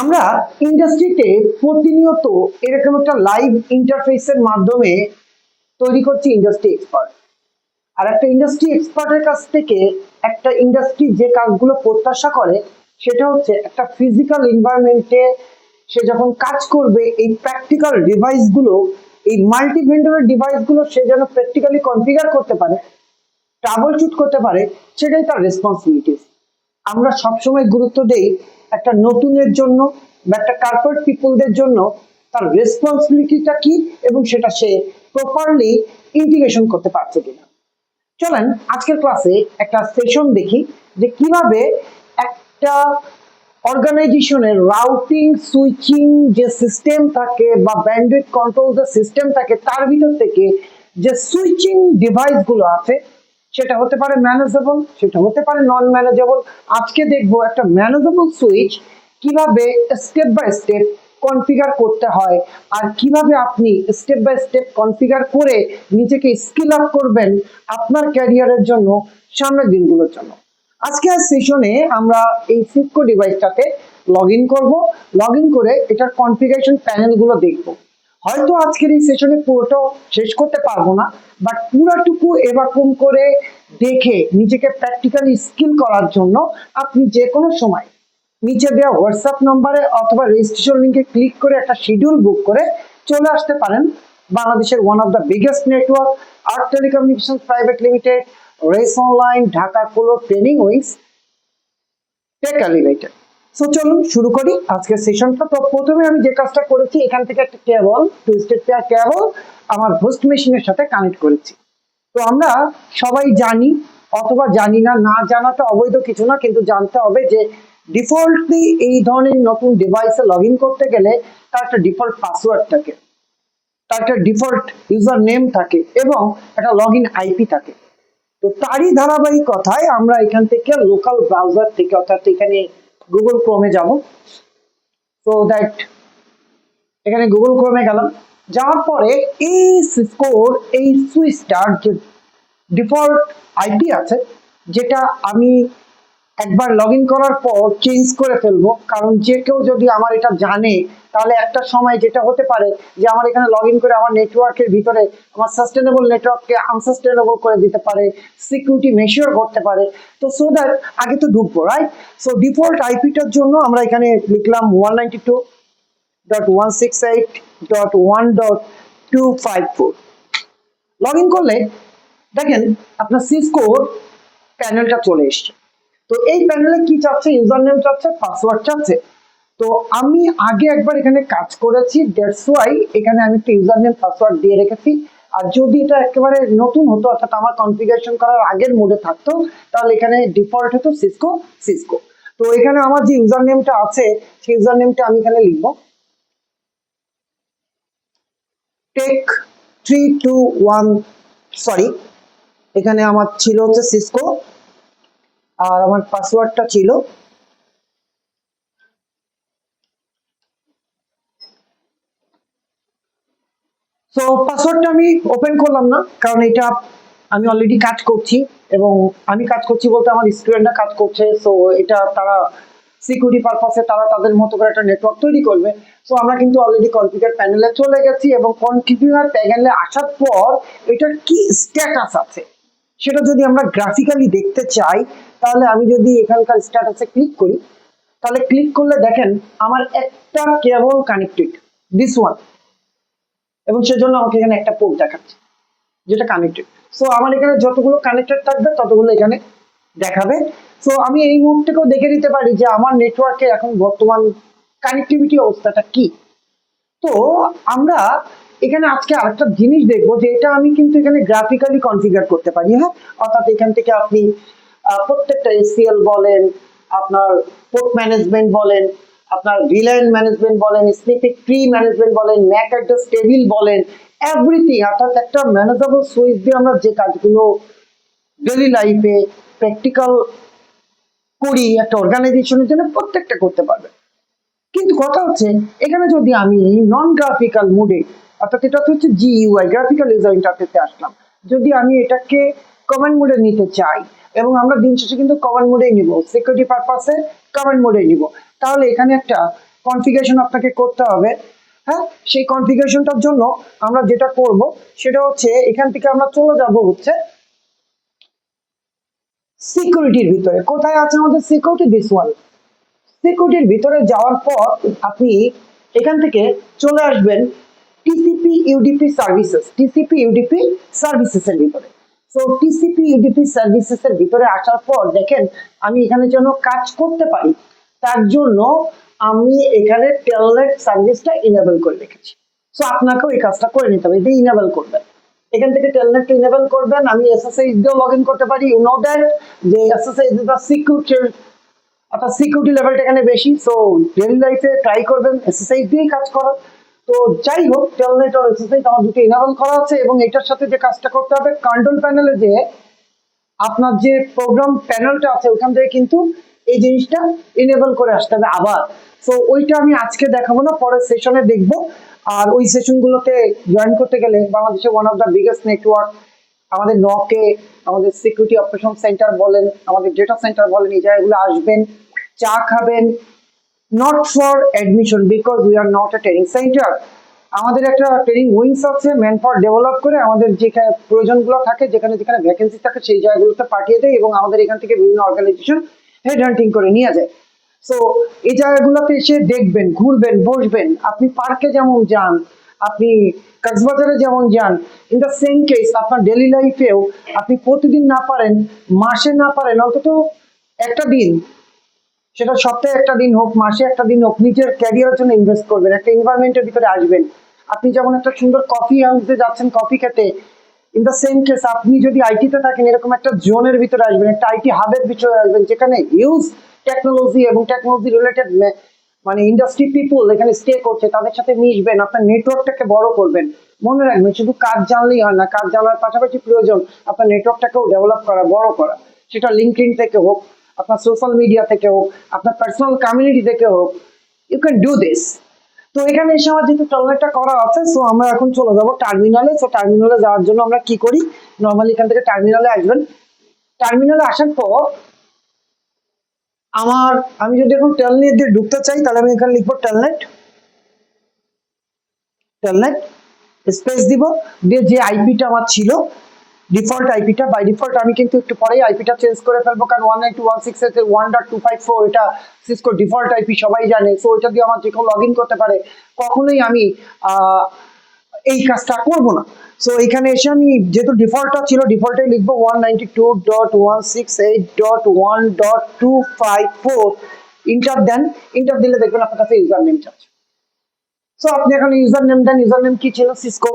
আমরা ইন্ডাস্ট্রিতে প্রতিনিয়ত এরকম একটা লাইভ ইন্টারফেসের মাধ্যমে তৈরি করছি ইন্ডাস্ট্রি এক্সপার্ট। আর একটা ইন্ডাস্ট্রি এক্সপার্টের কাছ থেকে একটা ইন্ডাস্ট্রি যে কাজগুলো প্রত্যাশা করে সেটা হচ্ছে একটা ফিজিক্যাল এনভায়রনমেন্টে সে যখন কাজ করবে এই প্র্যাকটিক্যাল ডিভাইসগুলো, এই মাল্টি ভেন্ডরের ডিভাইসগুলো সে যেন প্র্যাকটিক্যালি কনফিগার করতে পারে, ট্রাবল শুট করতে পারে, সেটাই তার রেসপন্সিবিলিটিস। আমরা সবসময় গুরুত্ব দেই একটা নতুনের জন্য বা একটা কর্পোরেট পিপলদের জন্য তার রেসপন্সিবিলিটিটা কি এবং সেটা সে প্রপারলি ইন্টিগ্রেশন করতে পারছে কিনা। চলেন আজকের ক্লাসে একটা সেশন দেখি যে কিভাবে একটা অর্গানাইজেশনের রাউটিং সুইচিং যে সিস্টেম থাকে বা ব্যান্ডউইথ কন্ট্রোল যে সিস্টেম থাকে তার ভিতর থেকে যে সুইচিং ডিভাইসগুলো আছে সেটা হতে পারে ম্যানেজেবল, সেটা হতে পারে নন ম্যানেজেবল। আজকে দেখবো একটা ম্যানেজেবল সুইচ কিভাবে স্টেপ বাই স্টেপ কনফিগার করতে হয় আর কিভাবে আপনি স্টেপ বাই স্টেপ কনফিগার করে নিজেকে স্কিল আপ করবেন আপনার ক্যারিয়ারের জন্য, সামনের দিনগুলোর জন্য। আজকের সেশনে আমরা এই সিসকো ডিভাইসটাতে লগ ইন করবো। লগ ইন করে এটার কনফিগারেশন প্যানেলগুলো দেখবো। হয়তো আজকের এই সেশনে পুরোটাও শেষ করতে পারবো না, বাট পুরোটুকু এরকম করে দেখে নিজেকে প্র্যাকটিক্যালি স্কিল করার জন্য আপনি যে কোনো সময় নিচে দেওয়া হোয়াটসঅ্যাপ নম্বরে অথবা রেজিস্ট্রেশন লিঙ্কে ক্লিক করে একটা শিডিউল বুক করে চলে আসতে পারেন বাংলাদেশের one of the biggest network art telecommunication private limited, race online, Dhaka colo training wings, tech elevator. So চলুন শুরু করি আজকের সেশনটা। তো প্রথমে আমি যে কাজটা করেছি, এখান থেকে একটা কেবল, টুইস্টেড পেয়ার কেবল আমার হোস্ট মেশিনের সাথে কানেক্ট করেছি। তো আমরা সবাই জানি অথবা জানি না, না জানাটা অবৈধ কিছু না, কিন্তু জানতে হবে যে ডিফল্টলি এই ধরনের নতুন ডিভাইসে লগ ইন করতে গেলে তার একটা ডিফল্ট পাসওয়ার্ড থাকে, তার একটা ডিফল্ট ইউজার নেম থাকে এবং একটা লগ ইন আইপি থাকে। তো তারই ধারাবাহিকতায় আমরা এখান থেকে লোকাল ব্রাউজার থেকে, অর্থাৎ এখানে গুগল ক্রোমে যাব। সো দ্যাট এখানে গুগল ক্রোমে গেলাম, যাওয়ার পরে এই সিসকোর এই সুইচটার যে ডিফল্ট আইপি আছে, যেটা আমি একবার লগ ইন করার পর চেঞ্জ করে ফেলবো, কারণ যে কেউ যদি আমার এটা জানে তাহলে একটা সময় যেটা হতে পারে যে আমার এখানে লগ ইন করে আমার নেটওয়ার্কের ভিতরে আমার সাস্টেনেবল নেটওয়ার্ককে আনসাস্টেনেবল করে দিতে পারে, সিকিউরিটি মেশিওর করতে পারে। তো সো দ্যাট আগে তো ঢুকবো, রাইট? সো ডিফল্ট আইপিটার জন্য আমরা এখানে লিখলাম 192.168.1.254। লগ ইন করলে দেখেন আপনার সিসকোর প্যানেলটা চলে এসছে। তো এই প্যানেলে কি চাচ্ছে? ইউজার নেম চাচ্ছে, পাসওয়ার্ড চাচ্ছে। তো আমি আগে একবার এখানে কাজ করেছি, দ্যাটস ওয়াই এখানে আমি একটা ইউজার নেম পাসওয়ার্ড দিয়ে রেখেছি। আর যদি এটা একেবারে নতুন হতো, অর্থাৎ আমার কনফিগারেশন করার আগের মোডে থাকতো, তাহলে এখানে ডিফল্ট হতো সিসকো সিসকো। তো এখানে আমার যে ইউজার নেমটা আছে সেই ইউজার নেমটা আমি এখানে লিখবো টেক321, সরি এখানে আমার ছিল হচ্ছে সিসকো আর আমার পাসওয়ার্ডটা ছিল তো পাসওয়ার্ডটা আমি ওপেন করলাম না, কারণ এটা আমি অলরেডি কাজ করছি এবং আমি কাজ করছি বলতে আমার স্টুডেন্টরা কাজ করছে। সো এটা তারা সিকিউরিটি পারপাসে তারা তাদের মতো করে একটা নেটওয়ার্ক তৈরি করবে। সো আমরা কিন্তু অলরেডি কনফিগার প্যানেলে চলে গেছি এবং কনফিগার প্যানেলে আসার পর এটার কি স্ট্যাটাস আছে সেটা যদি আমরা গ্রাফিক্যালি দেখতে চাই, তাহলে আমি যদি এখানকার স্ট্যাটাসে ক্লিক করি, তাহলে ক্লিক করলে দেখেন আমার একটা কেবল কানেক্টেড, দিস ওয়ান, এবং সেজন্য আমাকে এখানে একটা পোর্ট দেখাচ্ছে যেটা কানেক্টেড। সো আমার এখানে যতগুলো কানেক্টেড থাকবে ততগুলো এখানে দেখাবে। সো আমি এই মুহূর্তেও দেখে নিতে পারি যে আমার নেটওয়ার্কে এখন বর্তমান কানেক্টিভিটি অবস্থাটা কি। তো আমরা এখানে আজকে আরেকটা জিনিস দেখবো যে এটা আমি কিন্তু এখানে গ্রাফিক্যালি কনফিগার করতে পারি। হ্যাঁ, অর্থাৎ এখান থেকে আপনি প্রত্যেকটা এসিএল বলেন, আপনার পোর্ট ম্যানেজমেন্ট বলেন, আপনার ভিল্যান ম্যানেজমেন্ট বলেন, স্নিপেট ট্রি ম্যানেজমেন্ট বলেন, ম্যাক অ্যাড্রেস টেবিল বলেন, এভরিথিং, অর্থাৎ একটা ম্যানেজেবল সুইচ দিয়ে আমরা যে কাজগুলো ডেইলি লাইফে প্র্যাকটিক্যাল করি একটা অর্গানাইজেশনের জন্য প্রত্যেকটা করতে পারবে। কিন্তু কথা হচ্ছে এখানে যদি আমি নন গ্রাফিক্যাল মোডে, অর্থাৎ এটা হচ্ছে জিইউআই, গ্রাফিক্যাল ইউজার ইন্টারফেসে আসলাম, যদি আমি এটাকে কমান্ড মোডে নিতে চাই, এবং আমরা দিন শেষে কিন্তু কমান্ড মোডেই নিব, সিকিউরিটি পারপাসে কমান্ড মোডে নিব, তাহলে এখানে একটা কনফিগারেশন আপনাকে করতে হবে। হ্যাঁ, সেই কনফিগারেশনটার জন্য আমরা যেটা করব সেটা হচ্ছে এখান থেকে আমরা চলে যাব হচ্ছে সিকিউরিটির ভিতরে। কোথায় আছে আমাদের সিকিউরিটি? This one. সিকিউরিটির ভিতরে যাওয়ার পর আপনি এখান থেকে চলে আসবেন TCP UDP services. TCP UDP services এর ভিতরে। সো টিসিপি ইউডিপি সার্ভিসেস এর ভিতরে আসার পর দেখেন আমি এখানে যেন কাজ করতে পারি তার জন্য আমি এখানে টেলনেট সার্ভিসটা ইনেবল করে রেখেছি। সো আপনাকেও এই কাজটা করে নিতে হবে, এটা ইনেবল করবেন। এখান থেকে টেলনেট ইনেবল করবেন। আমি এসএসএইচ দিয়েও লগ ইন করতে পারি। ইউ নো দ্যাট যে এসএসএইচ ইজ দ্য সিকিউরিটি, অর্থাৎ সিকিউরিটি লেভেলটা এখানে বেশি। সো ডেইলি লাইফে ট্রাই করবেন এসএসএইচ দিয়েই কাজ করার। তো যাই হোক, টেলনেট আর এসএসএইচ আমার দুটো ইনেবল করা আছে এবং এটার সাথে যে কাজটা করতে হবে কন্ট্রোল প্যানেলে যে আপনার যে প্রোগ্রাম প্যানেলটা আছে ওখান থেকে কিন্তু এই জিনিসটা ইনেবল করে আসতে হবে আবার। সো ওইটা আমি আজকে দেখাবো না, পরের সেশনে দেখবো। আর ওই সেশনগুলোতে জয়েন করতে গেলে বাংলাদেশে one of the biggest network আমাদের নকে, আমাদের সিকিউরিটি অপারেশন সেন্টার বলেন, আমাদের ডেটা সেন্টার বলেন, এই জায়গাগুলো আসবেন, চা খাবেন। Not for admission, because we are not a training centre. আমাদের একটা ট্রেনিং উইংস আছে ম্যান পাওয়ার ডেভেলপ করে আমাদের যেখানে প্রয়োজনগুলো থাকে, যেখানে যেখানে ভ্যাকেন্সি থাকে সেই জায়গাগুলোতে পাঠিয়ে দেয় এবং আমাদের এখান থেকে বিভিন্ন অর্গানাইজেশন হেড হান্টিং করে নিয়ে যায়। সো এই জায়গাগুলোতে এসে দেখবেন, ঘুরবেন, বসবেন। আপনি পার্কে যেমন যান, আপনি কক্সবাজারে যেমন যান, ইন দ্য সেম কেস আপনার ডেইলি লাইফেও আপনি প্রতিদিন না পারেন, মাসে না পারেন, অন্তত একটা দিন, সেটা সপ্তাহে একটা দিন হোক, মাসে একটা দিন হোক, নিজের ক্যারিয়ারের জন্য ইনভেস্ট করবেন, একটা এনভায়রনমেন্টের ভিতরে আসবেন। আপনি যেমন একটা সুন্দর কফি হাউসে যাচ্ছেন কফি খেতে, ইন দ্য সেম কেস আপনি যদি আইটিতে থাকেন এরকম একটা জোনের ভিতরে আসবেন, একটা আইটি হাবের ভিতরে আসবেন যেখানে হিউজ টেকনোলজি এবং টেকনোলজি রিলেটেড মানে ইন্ডাস্ট্রি পিপুল এখানে স্টে করছে, তাদের সাথে মিশবেন, আপনার নেটওয়ার্কটাকে বড় করবেন। মনে রাখবেন শুধু কাজ জানলেই হয় না, কাজ জানার পাশাপাশি প্রয়োজন আপনার নেটওয়ার্কটাকেও ডেভেলপ করা, বড় করা। সেটা লিঙ্কডইন থেকে হোক, আপনার সোশ্যাল মিডিয়া থেকে হোক, আপনার পার্সোনাল কমিউনিটি থেকে হোক, ইউ ক্যান ডু দিস। তো এখানে এসে আমার যেহেতু ট্রানলেটটা করা আছে, সো আমরা এখন চলে যাবো টার্মিনালে। সো টার্মিনালে যাওয়ার জন্য আমরা কি করি, নর্মালি এখান থেকে টার্মিনালে আসবেন। টার্মিনালে আসার পর আমি যদি এখন টেলনেট দিয়ে ঢুকতে চাই তাহলে আমি এখানে লিখবো টেলনেট, টেলনেট স্পেস দিব, দিয়ে যে আইপিটা আমার ছিল ডিফল্ট আইপিটা, বাই ডিফল্ট আমি কিন্তু একটু পরেই আইপিটা চেঞ্জ করে ফেলবো, কারণ 192.168.1.254 এটা সিসকো ডিফল্ট আইপি, সবাই জানে। সো এটা দিয়ে আমার যে কেউ লগ ইন করতে পারে, কখনোই আমি এই কাজটা করবো না। সো এখানে এসে আমি যেহেতু ডিফল্টটা ছিল ডিফল্টে লিখবো 192.168.1.254, ইন্টার দেন। ইন্টার দিলে দেখবেন আপনার কাছে ইউজার নেম চাচ্ছে। সো আপনি এখানে ইউজার নেম দেন। ইউজার নেম কি ছিল? সিসকো,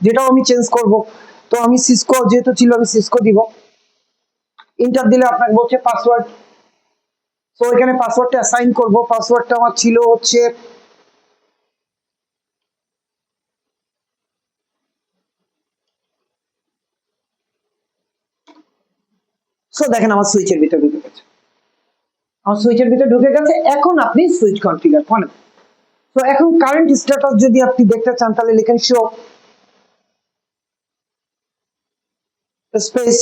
যেটাও আমি চেঞ্জ করব। তো আমি সিসকো যেহেতু ছিল আমি সিসকো দিব। ইন্টার দিলে আপনাকে বলছে পাসওয়ার্ড। তো এখানে পাসওয়ার্ডটা অ্যাসাইন করব। পাসওয়ার্ডটা আমার ছিল হচ্ছে সো দেখেন আমার সুইচের ভিতরে ঢুকে গেছে, আমার সুইচের ভিতরে ঢুকে গেছে। এখন আপনি সুইচ কনফিগার করেন। তো এখন কারেন্ট স্ট্যাটাস যদি আপনি দেখতে চান তাহলে লিখেন শো স্পেস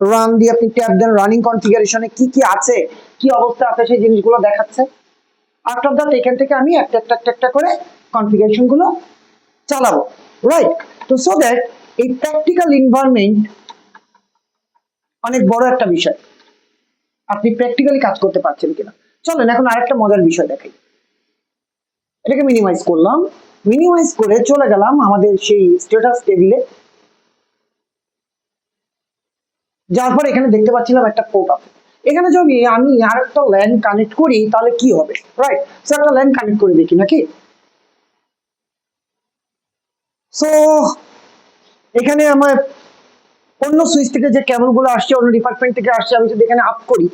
রান দিয়ে আপনি ট্যাব দেন, রানিং কনফিগারেশনে কি কি আছে, কি অবস্থা আছে সেই জিনিসগুলো দেখাচ্ছে। আফটার দ্যাট এখান থেকে আমি একটা একটা একটা একটা করে কনফিগারেশন গুলো চালাবো, রাইট? তো সো দ্যাট এই প্র্যাকটিক্যাল এনভায়রনমেন্ট অনেক বড় একটা বিষয়, আপনি প্র্যাকটিক্যালি কাজ করতে পারছেন কিনা। চলেন এখন আরেকটা মজার বিষয় দেখাই। এটাকে মিনিমাইজ করলাম, মিনিমাইজ করে চলে গেলাম আমাদের সেই স্ট্যাটাস টেবিলে। যার পর এখানে দেখতে পাচ্ছিলাম একটা পোর্ট আছে। এখানে যদি আমি আর একটা ল্যান কানেক্ট করি তাহলে কি হবে, রাইট? সো একটা ল্যান কানেক্ট করে দেখি নাকি। সো এখানে আমার অন্য সুইচ থেকে যে কেবল গুলো আসছে, অন্য ডিপার্টমেন্ট থেকে আসছে, আমি যদি এখানে আপ করি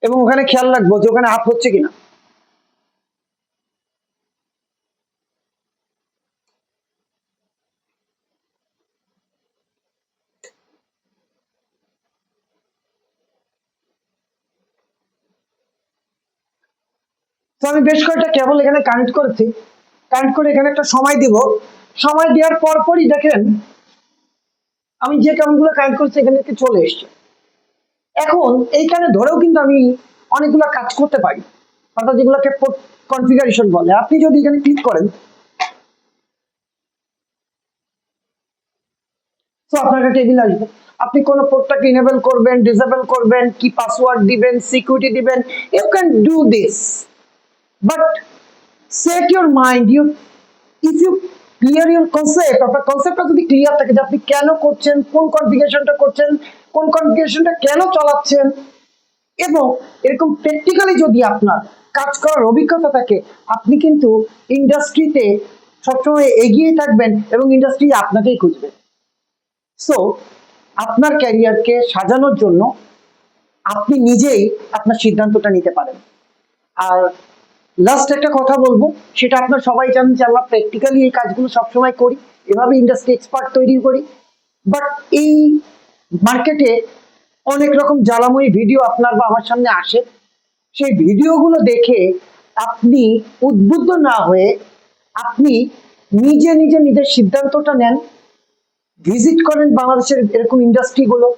এবং ওখানে খেয়াল রাখবো যে ওখানে আপ হচ্ছে কিনা। তো আমি বেশ কয়েকটা কেবল এখানে কানেক্ট করেছি, কানেক্ট করে এখানে একটা সময় দিব। সময় দেওয়ার পরই দেখেন আমি যে কেবলগুলো কানেক্ট করছি এখানে চলে এসছে। এখন এইখানে ধরেও কিন্তু আমি অনেকগুলো কাজ করতে পারি, অর্থাৎ যেগুলোকে কনফিগারেশন বলে। আপনি যদি এখানে ক্লিক করেন, তো আপনার একটা টেবিল আসবে। আপনি কোন পোর্টটাকে ইনেবল করবেন, ডিসেবল করবেন, কি পাসওয়ার্ড দিবেন, সিকিউরিটি দিবেন, you can do this. But set your mind, if you clear your concept, আপনার কনসেপ্টটা যদি ক্লিয়ার থাকে যে আপনি কেন করছেন, কোন কনফিগারেশনটা করছেন, কোন কনফিগারেশনটা কেন চালাচ্ছেন, এবং এরকম প্র্যাকটিক্যালি যদি আপনার কাজ করার অভিজ্ঞতা থাকে, আপনি কিন্তু ইন্ডাস্ট্রিতে সবসময় এগিয়ে থাকবেন এবং ইন্ডাস্ট্রি আপনাকেই খুঁজবে। সো আপনার ক্যারিয়ারকে সাজানোর জন্য আপনি নিজেই আপনার সিদ্ধান্তটা নিতে পারেন। আর লাস্ট একটা কথা বলবো, সেটা আপনার সবাই জানেন যে আমরা প্র্যাকটিক্যালি এই কাজগুলো সবসময় করি, এভাবে ইন্ডাস্ট্রি এক্সপার্ট তৈরি করি। বাট এই মার্কেটে অনেক রকম জ্বালাময়ী ভিডিও আপনার বা আমার সামনে আসে, সেই ভিডিওগুলো দেখে আপনি উদ্বুদ্ধ না হয়ে আপনি নিজে নিজে নিজের সিদ্ধান্তটা নেন, ভিজিট করেন বাংলাদেশের এরকম ইন্ডাস্ট্রিগুলো,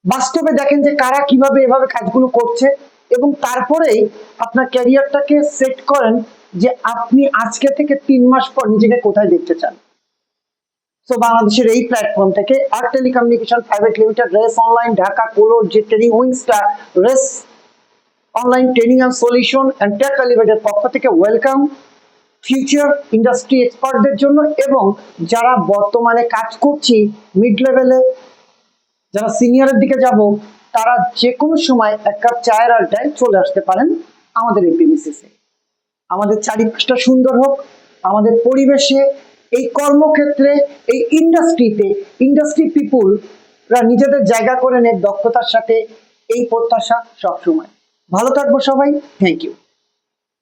বাস্তবে দেখেন যে কারা কিভাবে এভাবে কাজগুলো করছে, এবং তারপরেই আপনার ক্যারিয়ারটাকে সেট করেন যে আপনি আজকে থেকে 3 মাস পর নিজেকে কোথায় দেখতে চান। তো বাংলাদেশের এই প্ল্যাটফর্ম থেকে আর telecommunication private limited, race online Dhaka, colo যে training wingstar, race online training and solution and tech এলিভেটের পক্ষ থেকে ওয়েলকাম ফিউচার ইন্ডাস্ট্রি এক্সপার্টদের জন্য, এবং যারা বর্তমানে কাজ করছি মিড লেভেলে, যারা সিনিয়রের দিকে যাব, তারা যে কোনো সময় এক কাপ চায়ের আড্ডায় চলে আসতে পারেন আমাদের এই পিবিসিসে। আমাদের চারিপাশটা সুন্দর হোক, আমাদের পরিবেশে, এই কর্মক্ষেত্রে, এই ইন্ডাস্ট্রিতে ইন্ডাস্ট্রি পিপুলরা নিজেদের জায়গা করে নেয় দক্ষতার সাথে, এই প্রত্যাশা সবসময়। ভালো থাকবো সবাই, থ্যাংক ইউ।